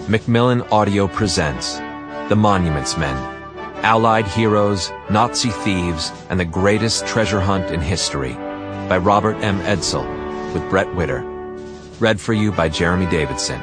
Macmillan Audio presents The Monuments Men, Allied Heroes, Nazi Thieves, and the Greatest Treasure Hunt in History, by Robert M. Edsel, with Brett Witter. Read for you by Jeremy Davidson.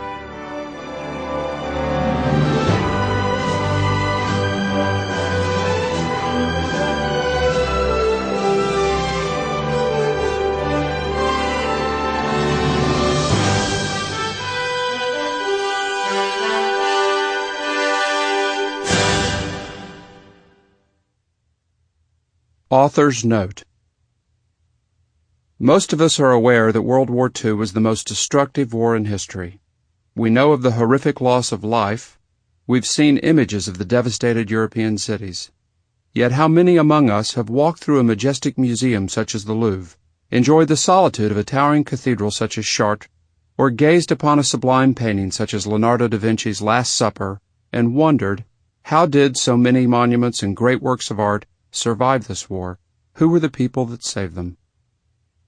Author's Note. Most of us are aware that World War II was the most destructive war in history. We know of the horrific loss of life. We've seen images of the devastated European cities. Yet how many among us have walked through a majestic museum such as the Louvre, enjoyed the solitude of a towering cathedral such as Chartres, or gazed upon a sublime painting such as Leonardo da Vinci's Last Supper, and wondered, how did so many monuments and great works of art survived this war? Who were the people that saved them?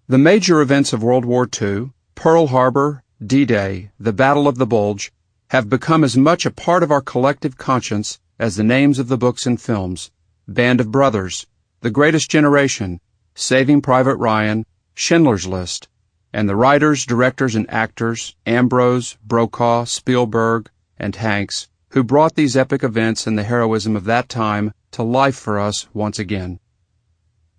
The major events of World War II, Pearl Harbor, D-Day, the Battle of the Bulge, have become as much a part of our collective conscience as the names of the books and films: Band of Brothers, The Greatest Generation, Saving Private Ryan, Schindler's List, and the writers, directors, and actors, Ambrose, Brokaw, Spielberg, and Hanks, who brought these epic events and the heroism of that time to life for us once again.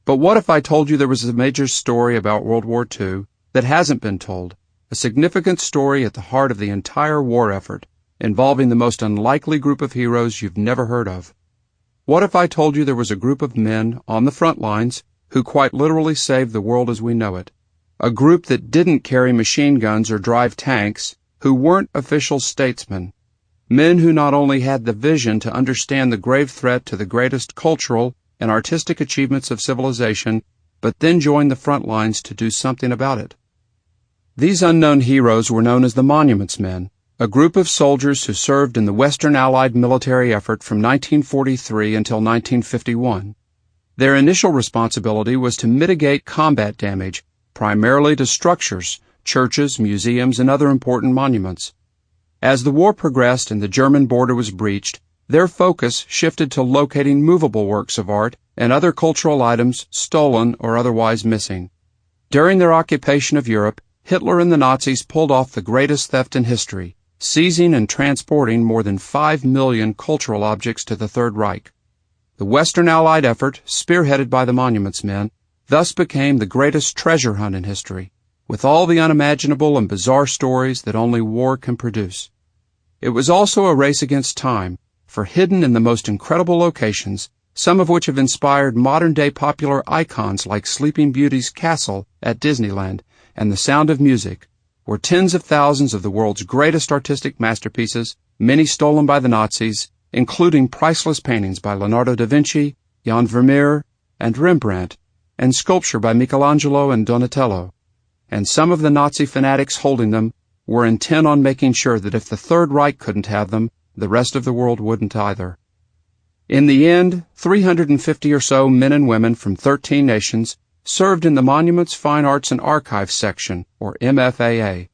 But what if I told you there was a major story about World War II that hasn't been told, a significant story at the heart of the entire war effort, involving the most unlikely group of heroes you've never heard of? What if I told you there was a group of men on the front lines who quite literally saved the world as we know it, a group that didn't carry machine guns or drive tanks, who weren't official statesmen, men who not only had the vision to understand the grave threat to the greatest cultural and artistic achievements of civilization, but then joined the front lines to do something about it? These unknown heroes were known as the Monuments Men, a group of soldiers who served in the Western Allied military effort from 1943 until 1951. Their initial responsibility was to mitigate combat damage, primarily to structures, churches, museums, and other important monuments. As the war progressed and the German border was breached, their focus shifted to locating movable works of art and other cultural items stolen or otherwise missing. During their occupation of Europe, Hitler and the Nazis pulled off the greatest theft in history, seizing and transporting more than 5 million cultural objects to the Third Reich. The Western Allied effort, spearheaded by the Monuments Men, thus became the greatest treasure hunt in history, with all the unimaginable and bizarre stories that only war can produce. It was also a race against time, for hidden in the most incredible locations, some of which have inspired modern-day popular icons like Sleeping Beauty's castle at Disneyland and The Sound of Music, were tens of thousands of the world's greatest artistic masterpieces, many stolen by the Nazis, including priceless paintings by Leonardo da Vinci, Jan Vermeer, and Rembrandt, and sculpture by Michelangelo and Donatello. And some of the Nazi fanatics holding them were intent on making sure that if the Third Reich couldn't have them, the rest of the world wouldn't either. In the end, 350 or so men and women from 13 nations served in the Monuments, Fine Arts, and Archives section, or MFAA,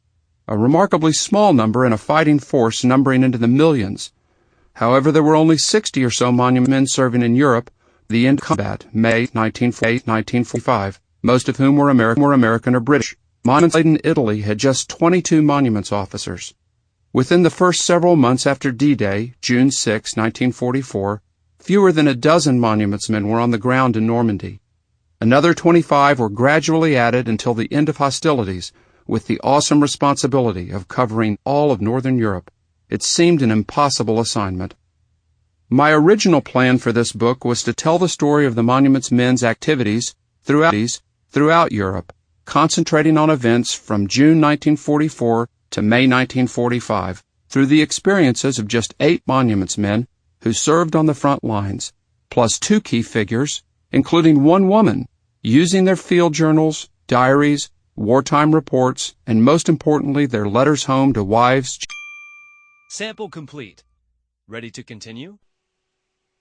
a remarkably small number in a fighting force numbering into the millions. However, there were only 60 or so monument men serving in Europe, the end of combat, May 1945, most of whom were American or British. Monuments-laden Italy had just 22 monuments officers. Within the first several months after D-Day, June 6, 1944, fewer than a dozen monuments men were on the ground in Normandy. Another 25 were gradually added until the end of hostilities, with the awesome responsibility of covering all of Northern Europe. It seemed an impossible assignment. My original plan for this book was to tell the story of the Monuments Men's activities throughout Europe, concentrating on events from June 1944 to May 1945, through the experiences of just 8 Monuments Men who served on the front lines, plus 2 key figures, including one woman, using their field journals, diaries, wartime reports, and most importantly, their letters home to wives. Sample complete. Ready to continue?